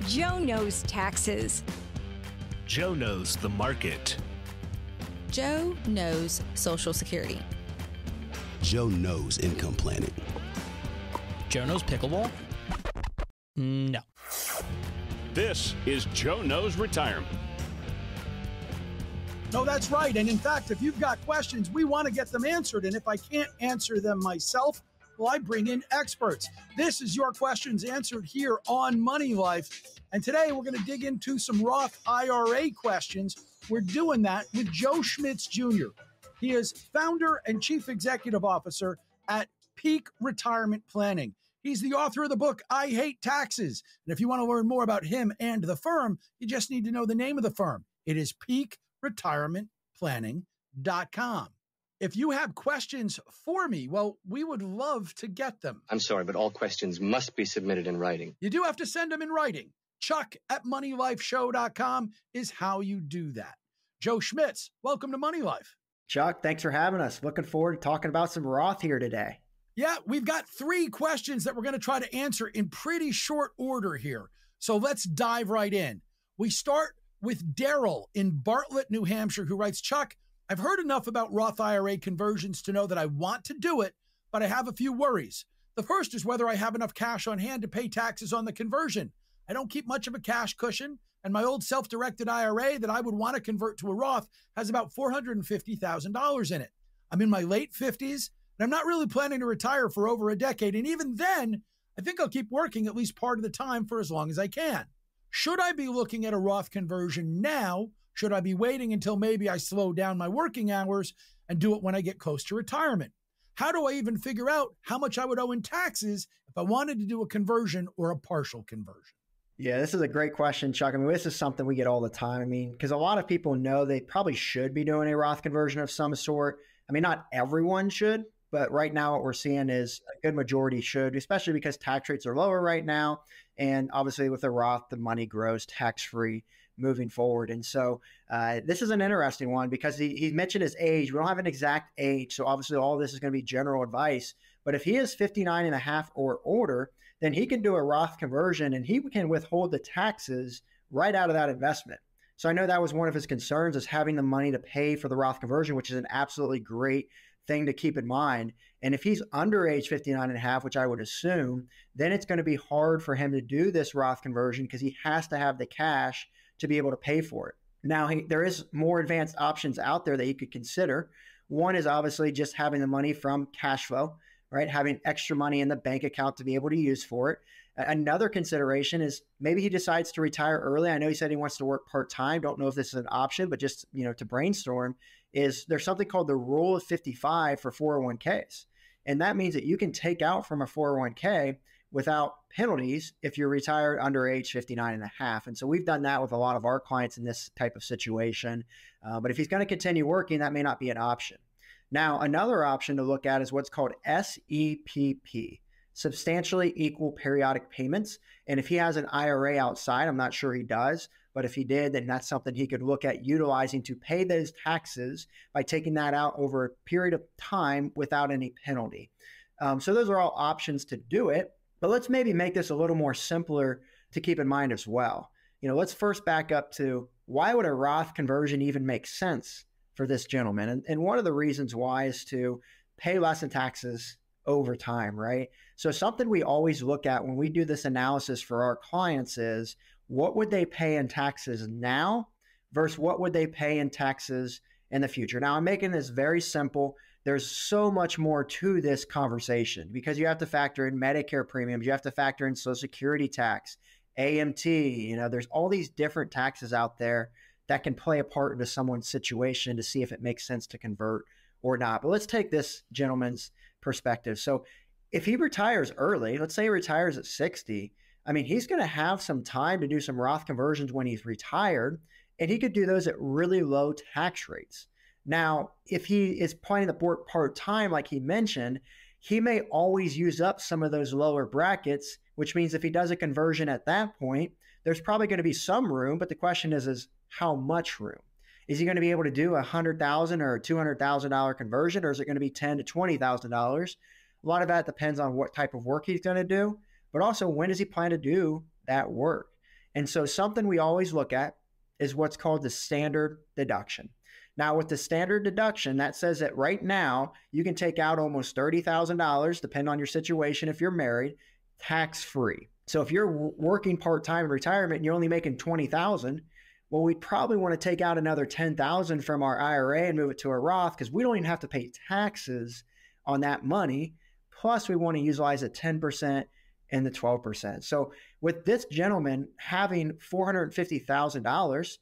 Joe knows taxes. Joe knows the market. Joe knows Social Security. Joe knows income planning. Joe knows pickleball? No. This is Joe Knows Retirement. No, that's right. And in fact, if you've got questions, we want to get them answered. And if I can't answer them myself, well, I bring in experts. This is your questions answered here on Money Life. And today we're going to dig into some Roth IRA questions. We're doing that with Joe Schmitz Jr. He is founder and chief executive officer at Peak Retirement Planning. He's the author of the book, I Hate Taxes. And if you want to learn more about him and the firm, you just need to know the name of the firm. It is peakretirementplanning.com. If you have questions for me, well, we would love to get them. I'm sorry, but all questions must be submitted in writing. You do have to send them in writing. Chuck@moneylifeshow.com is how you do that. Joe Schmitz, welcome to Money Life. Chuck, thanks for having us. Looking forward to talking about some Roth here today. Yeah, we've got 3 questions that we're going to try to answer in pretty short order here. So let's dive right in. We start with Daryl in Bartlett, New Hampshire, who writes, Chuck, I've heard enough about Roth IRA conversions to know that I want to do it, but I have a few worries. The first is whether I have enough cash on hand to pay taxes on the conversion. I don't keep much of a cash cushion, and my old self-directed IRA that I would want to convert to a Roth has about $450,000 in it. I'm in my late 50s, and I'm not really planning to retire for over a decade, and even then, I think I'll keep working at least part of the time for as long as I can. Should I be looking at a Roth conversion now? Should I be waiting until maybe I slow down my working hours and do it when I get close to retirement? How do I even figure out how much I would owe in taxes if I wanted to do a conversion or a partial conversion? Yeah, this is a great question, Chuck. I mean, this is something we get all the time. I mean, because a lot of people know they probably should be doing a Roth conversion of some sort. I mean, not everyone should, but right now what we're seeing is a good majority should, especially because tax rates are lower right now. And obviously with a Roth, the money grows tax-free moving forward. And so this is an interesting one because he mentioned his age. We don't have an exact age. So obviously all this is going to be general advice. But if he is 59 and a half or older, then he can do a Roth conversion and he can withhold the taxes right out of that investment. So I know that was one of his concerns, is having the money to pay for the Roth conversion, which is an absolutely great thing to keep in mind. And if he's under age 59 and a half, which I would assume, then it's going to be hard for him to do this Roth conversion because he has to have the cash to be able to pay for it. Now, there is more advanced options out there that you could consider. One is obviously just having the money from cash flow, right? Having extra money in the bank account to be able to use for it. Another consideration is maybe he decides to retire early. I know he said he wants to work part-time. Don't know if this is an option, but just, to brainstorm, is there's something called the rule of 55 for 401ks. And that means that you can take out from a 401k without penalties if you're retired under age 59 and a half. And so we've done that with a lot of our clients in this type of situation. But if he's going to continue working, that may not be an option. Now, another option to look at is what's called SEPP, substantially equal periodic payments. And if he has an IRA outside, I'm not sure he does, but if he did, then that's something he could look at utilizing to pay those taxes by taking that out over a period of time without any penalty. So those are all options to do it. But let's maybe make this a little more simpler to keep in mind as well. Let's first back up to why would a Roth conversion even make sense for this gentleman? And one of the reasons why is to pay less in taxes over time, right? So something we always look at when we do this analysis for our clients is what would they pay in taxes now versus what would they pay in taxes in the future? Now, I'm making this very simple. There's so much more to this conversation because you have to factor in Medicare premiums. You have to factor in Social Security tax, AMT. There's all these different taxes out there that can play a part into someone's situation to see if it makes sense to convert or not. But let's take this gentleman's perspective. So if he retires early, let's say he retires at 60, he's going to have some time to do some Roth conversions when he's retired, and he could do those at really low tax rates. Now, if he is planning to work part-time, like he mentioned, he may always use up some of those lower brackets, which means if he does a conversion at that point, there's probably going to be some room, but the question is how much room? Is he going to be able to do $100,000 or a $200,000 conversion, or is it going to be $10,000 to $20,000? A lot of that depends on what type of work he's going to do, but also when does he plan to do that work? And so something we always look at is what's called the standard deduction. Now, with the standard deduction, that says that right now you can take out almost $30,000, depending on your situation if you're married, tax-free. So if you're working part-time in retirement and you're only making $20,000, well, we'd probably want to take out another $10,000 from our IRA and move it to a Roth because we don't even have to pay taxes on that money. Plus, we want to utilize the 10% and the 12%. So with this gentleman having $450,000,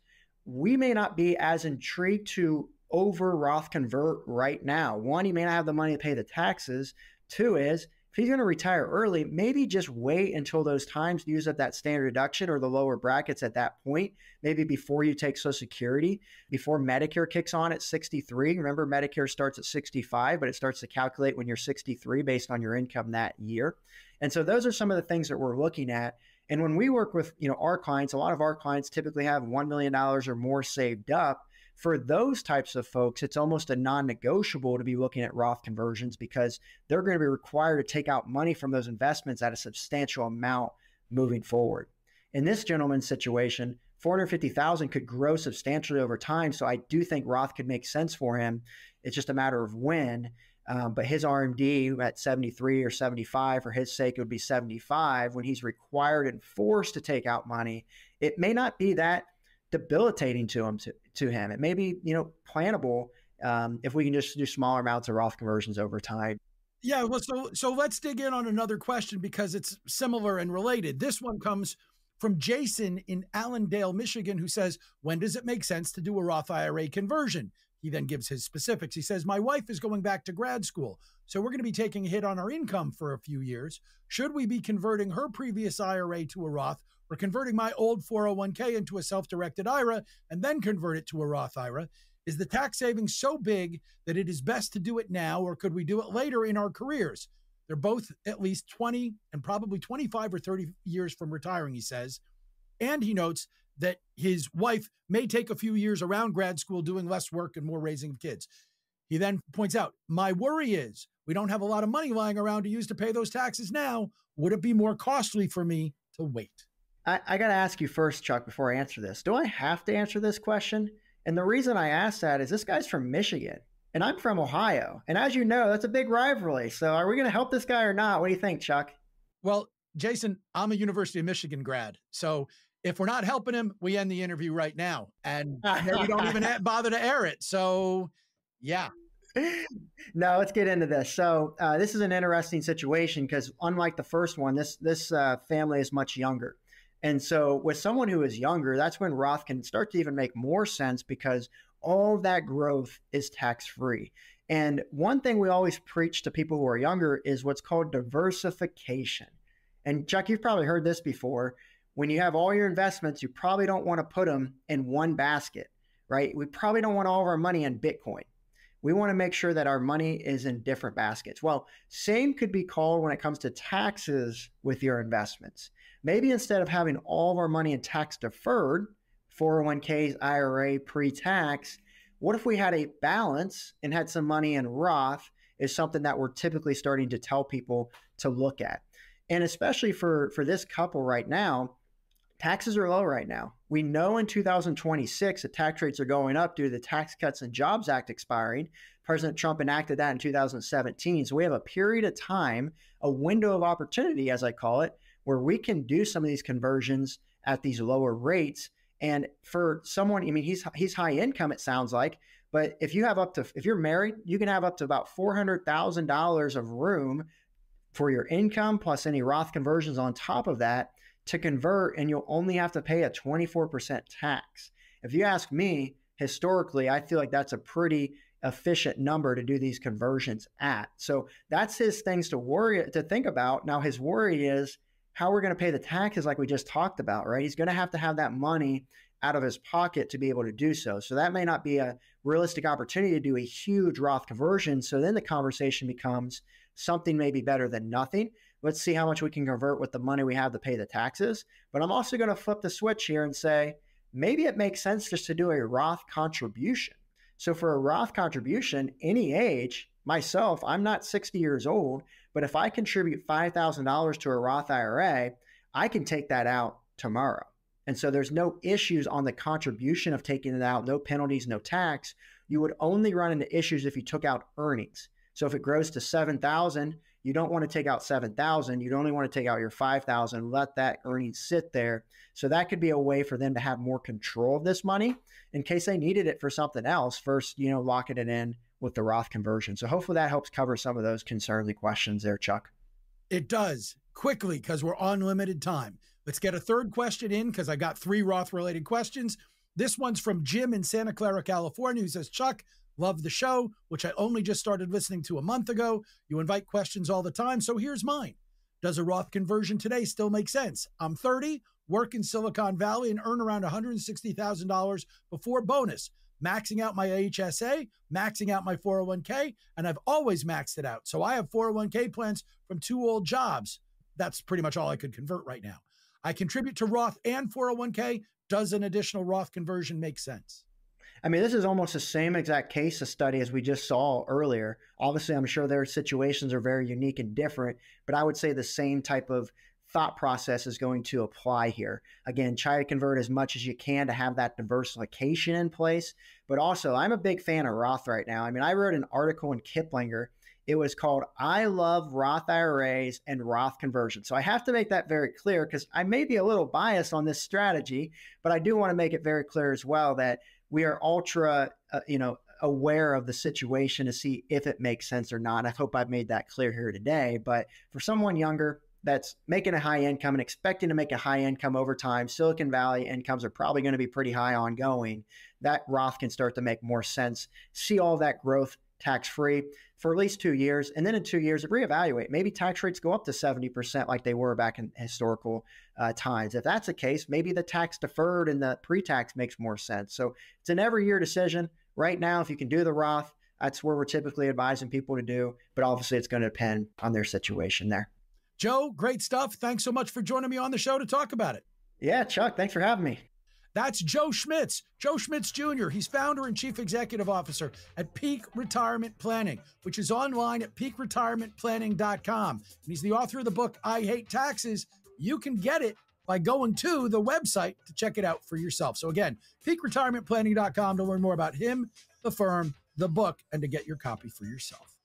we may not be as intrigued to over Roth convert right now. One, he may not have the money to pay the taxes. Two is, if he's going to retire early, maybe just wait until those times to use up that standard deduction or the lower brackets at that point, maybe before you take Social Security, before Medicare kicks on at 63. Remember, Medicare starts at 65, but it starts to calculate when you're 63 based on your income that year. And so those are some of the things that we're looking at. And when we work with, our clients, a lot of our clients typically have $1 million or more saved up. For those types of folks, it's almost a non-negotiable to be looking at Roth conversions because they're going to be required to take out money from those investments at a substantial amount moving forward. In this gentleman's situation, $450,000 could grow substantially over time. So I do think Roth could make sense for him. It's just a matter of when. But his RMD at 73 or 75, for his sake, it would be 75. When he's required and forced to take out money, it may not be that debilitating to him. It may be, plannable if we can just do smaller amounts of Roth conversions over time. Yeah, well, so let's dig in on another question because it's similar and related. This one comes from Jason in Allendale, Michigan, who says, when does it make sense to do a Roth IRA conversion? He then gives his specifics. He says, my wife is going back to grad school, so we're going to be taking a hit on our income for a few years. Should we be converting her previous IRA to a Roth or converting my old 401k into a self-directed IRA and then convert it to a Roth IRA? Is the tax savings so big that it is best to do it now, or could we do it later in our careers? They're both at least 20 and probably 25 or 30 years from retiring, he says. And he notes that his wife may take a few years around grad school doing less work and more raising of kids. He then points out, my worry is we don't have a lot of money lying around to use to pay those taxes now. Would it be more costly for me to wait? I got to ask you first, Chuck, before I answer this. Do I have to answer this question? And the reason I ask that is this guy's from Michigan and I'm from Ohio. And as you know, that's a big rivalry. So are we going to help this guy or not? What do you think, Chuck? Well, Jason, I'm a University of Michigan grad. So if we're not helping him, we end the interview right now. And we don't even bother to air it. So, yeah. No, let's get into this. So this is an interesting situation because unlike the first one, this family is much younger. And so with someone who is younger, that's when Roth can start to even make more sense because all of that growth is tax-free. And one thing we always preach to people who are younger is what's called diversification. And Chuck, you've probably heard this before. When you have all your investments, you probably don't want to put them in one basket, right? We probably don't want all of our money in Bitcoin. We want to make sure that our money is in different baskets. Well, same could be called when it comes to taxes with your investments. Maybe instead of having all of our money in tax deferred, 401ks, IRA, pre-tax, what if we had a balance and had some money in Roth is something that we're typically starting to tell people to look at. And especially for this couple right now, taxes are low right now. We know in 2026, the tax rates are going up due to the Tax Cuts and Jobs Act expiring. President Trump enacted that in 2017. So we have a period of time, a window of opportunity, as I call it, where we can do some of these conversions at these lower rates. And for someone, I mean, he's high income, it sounds like, but if you're married, you can have up to about $400,000 of room for your income plus any Roth conversions on top of that to convert, and you'll only have to pay a 24% tax. If you ask me, historically, I feel like that's a pretty efficient number to do these conversions at. So that's his things to think about. Now, his worry is how we're going to pay the taxes like we just talked about, right? He's going to have that money out of his pocket to be able to do so. So that may not be a realistic opportunity to do a huge Roth conversion. So then the conversation becomes something may be better than nothing. Let's see how much we can convert with the money we have to pay the taxes. But I'm also going to flip the switch here and say, maybe it makes sense just to do a Roth contribution. So for a Roth contribution, any age, myself, I'm not 60 years old, but if I contribute $5,000 to a Roth IRA, I can take that out tomorrow. And so there's no issues on the contribution of taking it out, no penalties, no tax. You would only run into issues if you took out earnings. So if it grows to 7,000, you don't want to take out 7,000. You'd only want to take out your 5,000, let that earnings sit there. So that could be a way for them to have more control of this money in case they needed it for something else. First, locking it in with the Roth conversion. So hopefully that helps cover some of those concerns and questions there, Chuck. It does. Quickly, because we're on limited time. Let's get a third question in because I got 3 Roth-related questions. This one's from Jim in Santa Clara, California, who says, Chuck, love the show, which I only just started listening to a month ago. You invite questions all the time, so here's mine. Does a Roth conversion today still make sense? I'm 30, work in Silicon Valley, and earn around $160,000 before bonus, maxing out my HSA, maxing out my 401k, and I've always maxed it out. So I have 401k plans from 2 old jobs. That's pretty much all I could convert right now. I contribute to Roth and 401k. Does an additional Roth conversion make sense? I mean, this is almost the same exact case study as we just saw earlier. Obviously, I'm sure their situations are very unique and different, but I would say the same type of thought process is going to apply here. Again, try to convert as much as you can to have that diversification in place. But also, I'm a big fan of Roth right now. I mean, I wrote an article in Kiplinger. It was called I Love Roth IRAs and Roth Conversion. So I have to make that very clear because I may be a little biased on this strategy, but I do want to make it very clear as well that we are ultra, aware of the situation to see if it makes sense or not. I hope I've made that clear here today. But for someone younger that's making a high income and expecting to make a high income over time, Silicon Valley incomes are probably going to be pretty high ongoing. That Roth can start to make more sense. See all that growth tax-free for at least 2 years. And then in 2 years, reevaluate. Maybe tax rates go up to 70% like they were back in historical times. If that's the case, maybe the tax deferred and the pre-tax makes more sense. So it's an every year decision. Right now, if you can do the Roth, that's where we're typically advising people to do. But obviously, it's going to depend on their situation there. Joe, great stuff. Thanks so much for joining me on the show to talk about it. Yeah, Chuck, thanks for having me. That's Joe Schmitz Jr. He's founder and chief executive officer at Peak Retirement Planning, which is online at peakretirementplanning.com. And he's the author of the book, I Hate Taxes. You can get it by going to the website to check it out for yourself. So again, peakretirementplanning.com to learn more about him, the firm, the book, and to get your copy for yourself.